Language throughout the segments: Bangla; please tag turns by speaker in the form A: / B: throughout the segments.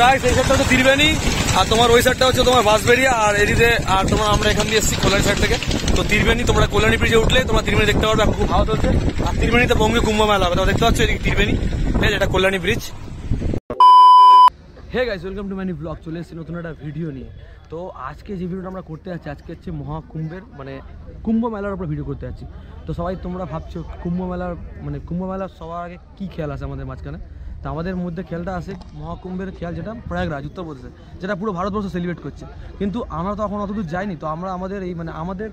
A: গাইস এই সাইডটা হচ্ছে ত্রিবেণী আর তোমার ওই সাইডটা হচ্ছে তোমার বাঁশবেড়িয়া আর এদিকে আর তোমার আমরা এখান দিয়ে এসেছি কল্যাণী সাইড থেকে। তো ত্রিবেণী তোমরা কল্যাণী ব্রিজে উঠলে তোমরা ত্রিবেণী দেখতে পারবে, এখন খুব হাওয়া চলছে। আর ত্রিবেণীতে বঙ্গে কুম্ভ মেলা হবে, তোমরা দেখতে পাচ্ছ এদিকে ত্রিবেণী, ঠিক আছে, এটা Kalyani bridge. Hey guys, welcome to my new blog. চলে এসেছি নতুন একটা ভিডিও নিয়ে। তো আজকে যে ভিডিওটা আমরা করতে যাচ্ছি, আজকে হচ্ছে মহাকুম্ভের মানে কুম্ভ মেলার উপর ভিডিও করতে যাচ্ছি। তো সবাই তোমরা ভাবছো কুম্ভ মেলার সবার আগে কী খেয়াল আছে আমাদের মাঝখানে। তো আমাদের মধ্যে খেয়ালটা আছে মহাকুম্ভের খেয়াল, যেটা প্রয়াগরাজ উত্তরপ্রদেশে, যেটা পুরো ভারতবর্ষ সেলিব্রেট করছে। কিন্তু আমরা তো এখন অতদূর যাইনি। তো আমরা আমাদের এই আমাদের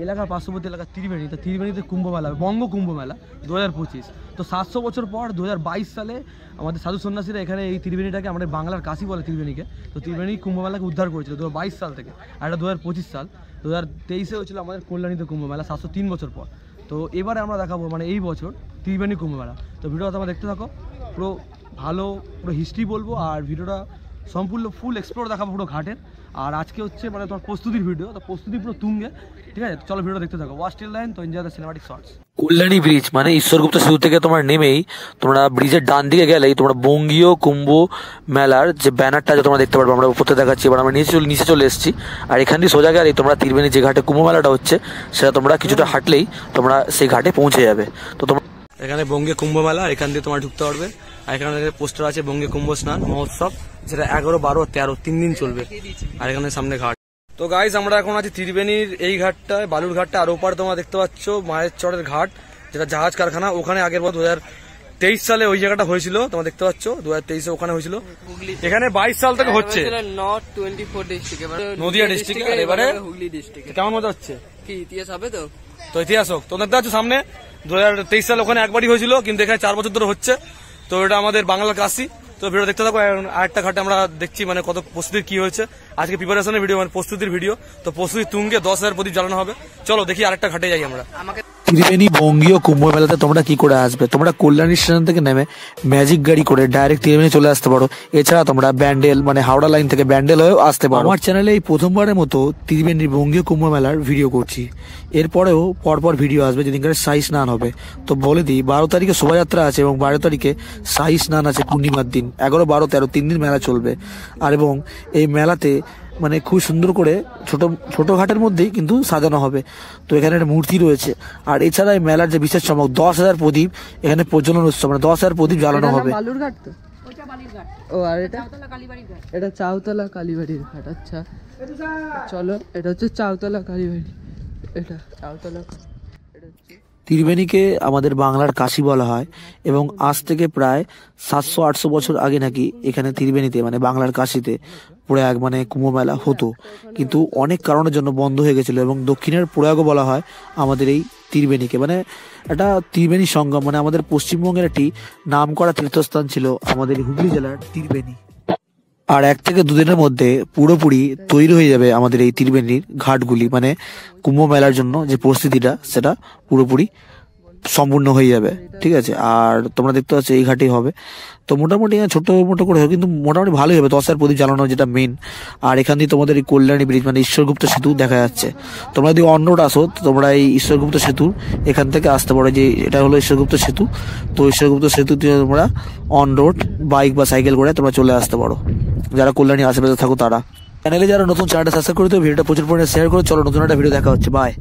A: এলাকার পার্শ্ববর্তী এলাকা ত্রিবেণী, তো ত্রিবেণীতে কুম্ভ মেলা, বঙ্গ কুম্ভ মেলা 2025। তো 700 বছর পর 2022 সালে আমাদের সাধু সন্ন্যাসীরা এখানে এই ত্রিবেণীটাকে, আমাদের বাংলার কাশি বলে ত্রিবেণীকে, তো ত্রিবেণী কুম্ভ মেলাকে উদ্ধার করেছিল 2022 সাল থেকে। আর এটা 2025 সাল, 2023-এ হয়েছিল আমাদের কল্যাণীতে কুম্ভ মেলা 703 বছর পর। তো এবারে আমরা দেখাবো এই বছর ত্রিবেণী কুম্ভ মেলা। তো ভিডিওটা তোমরা দেখতে থাকো, পুরো পুরো হিস্ট্রি বলবো আর ভিডিওটা সম্পূর্ণ ফুল এক্সপ্লোর দেখাবো পুরো ঘাটের। আর আজকে হচ্ছে তোমার প্রস্তুতির ভিডিও, তো প্রস্তুতি পুরো তুঙ্গে, ঠিক আছে। চলো ভিডিও দেখতে থাকো, ওয়াচ টিল লাইন, তো enjoy the cinematic shots.
B: Kalyani bridge মানে ঈশ্বরগুপ্ত সেতু থেকে তোমার নেমেই তোমরা ব্রিজের ডান দিকে গেলেই তোমরা বঙ্গীয় কুম্ভ মেলার যে ব্যানারটা আছে তোমরা দেখতে পারবে। আমরা উপরে দেখাচ্ছি, এবার আমরা নিচে চলে এসেছি। আর এখান দিয়ে সোজা গেলেই তোমরা ত্রিবেণী যে ঘাটে কুম্ভ মেলাটা হচ্ছে, সেটা তোমরা কিছুটা হাঁটলেই তোমরা সেই ঘাটে পৌঁছে যাবে। তো তোমরা
A: এখানে বঙ্গে কুম্ভ মেলা, এখান দিয়ে তোমরা ঢুকতে পারবে। আর এখানে পোস্টার আছে বঙ্গে কুম্ভ স্নান মহোৎসব, যেটা 11, 12, 13 3 দিন চলবে। আর এখানে সামনে ঘাট। তো গাইজ আমরা এখন আছি ত্রিবেণীর এই ঘাটটায়, বালুর ঘাটটা। আর ওপারে তোমরা দেখতে পাচ্ছ মায়ের চরের ঘাট, যেটা জাহাজ কারখানা। ওখানে আগের বার 2023 সালে ওই জায়গাটা হয়েছিল, তোমরা দেখতে পাচ্ছ 2023-এ ওখানে হয়েছিল। এখানে 22 সাল থেকে হচ্ছে নদিয়া ডিস্ট্রিক্ট। এবারে হুগলি ডিস্ট্রিক্ট। কেমন মজা হচ্ছে? কি ইতিহাস হবে? তো ইতিহাস হোক। তো দেখতে পাচ্ছ সামনে 2023 সালে ওখানে একবারই হয়েছিল, কিন্তু এখানে 4 বছর ধরে হচ্ছে। তো এটা আমাদের বাংলার কাশি। তো ভিডিও দেখতে থাকো। আরেকটা ঘাটে আমরা দেখছি কত প্রস্তুতির কি হয়েছে। আজকে প্রিপারেশনের ভিডিও, প্রস্তুতির ভিডিও। তো প্রস্তুতি তুঙ্গে 10,000 প্রদীপ জ্বালানো হবে। চলো দেখি আরেকটা ঘাটে যাই আমরা।
B: ত্রিবেণী বঙ্গীয় কুম্ভ মেলাতে তোমরা কি করে আসবে? তোমরা কল্যাণী স্টেশন থেকে নেমে ম্যাজিক গাড়ি করে ডাইরেক্ট ত্রিবেণী চলে আসতে পারো। এছাড়া তোমরা ব্যান্ডেল হাওড়া লাইন থেকে ব্যান্ডেল হয়েও আসতে পারো। আমার চ্যানেলে এই প্রথমবারের মতো ত্রিবেণী বঙ্গীয় কুম্ভ মেলার ভিডিও করছি। এরপরেও পরপর ভিডিও আসবে যেদিনকার শাহী স্নান হবে। তো বলে দিই, 12 তারিখে শোভাযাত্রা আছে এবং 12 তারিখে শাহী স্নান আছে পূর্ণিমার দিন। 11, 12, 13 3 দিন মেলা চলবে। আর এবং এই মেলাতে খুব সুন্দর করে ছোট ঘাটের মধ্যেই কিন্তু সাজানো হবে। তো এখানে একটা মূর্তি রয়েছে। আর এছাড়া এই মেলার যে বিশেষ চমক, 10,000 প্রদীপ এখানে প্রজ্বলন উৎসব, 10,000 প্রদীপ জ্বালানো হবে।
C: বালুরঘাট তো ও, আর এটা চাউতলা কালীবাড়ির ঘাট। আচ্ছা চলো, এটা হচ্ছে চাউতলা কালীবাড়ি, এটা চাউতলা।
B: ত্রিবেণীকে আমাদের বাংলার কাশি বলা হয় এবং আজ থেকে প্রায় 700-800 বছর আগে নাকি এখানে ত্রিবেণীতে বাংলার কাশিতে প্রয়াগ কুম্ভ মেলা হতো, কিন্তু অনেক কারণের জন্য বন্ধ হয়ে গেছিল। এবং দক্ষিণের প্রয়াগও বলা হয় আমাদের এই ত্রিবেণীকে। এটা ত্রিবেণী সঙ্গম, আমাদের পশ্চিমবঙ্গের একটি নামকরা তীর্থস্থান ছিল আমাদের হুগলি জেলার ত্রিবেণী। আর 1 থেকে 2 দিনের মধ্যে পুরোপুরি তৈরি হয়ে যাবে আমাদের এই ত্রিবেণীর ঘাটগুলি। কুম্ভ মেলার জন্য যে প্রস্তুতিটা, সেটা পুরোপুরি সম্পূর্ণ হয়ে যাবে, ঠিক আছে। আর তোমরা দেখতে পাচ্ছ এই ঘাটেই হবে। তো মোটামুটি ছোট মোটো করে হবে, কিন্তু মোটামুটি ভালোই হবে। 10,000 প্রদীপ জ্বালানো যেটা মেন। আর এখান দিয়ে তোমাদের এই কল্যাণী ব্রিজ ঈশ্বরগুপ্ত সেতু দেখা যাচ্ছে। তোমরা যদি অন রোড আসো, তোমরা এই ঈশ্বরগুপ্ত সেতু এখান থেকে আসতে পারো, যে এটা হলো ঈশ্বরগুপ্ত সেতু। তো ঈশ্বরগুপ্ত সেতু দিয়ে তোমরা অন রোড বাইক বা সাইকেল করে তোমরা চলে আসতে পারো, যারা কল্যাণী আশেপাশে থাকো তারা। চ্যানেলে যারা নতুন, চ্যানেলটা সাবস্ক্রাইব করে দিও, ভিডিওটা প্রচুর পরিমাণে শেয়ার করো। চলো নতুন একটা ভিডিও দেখা হচ্ছে, বাই।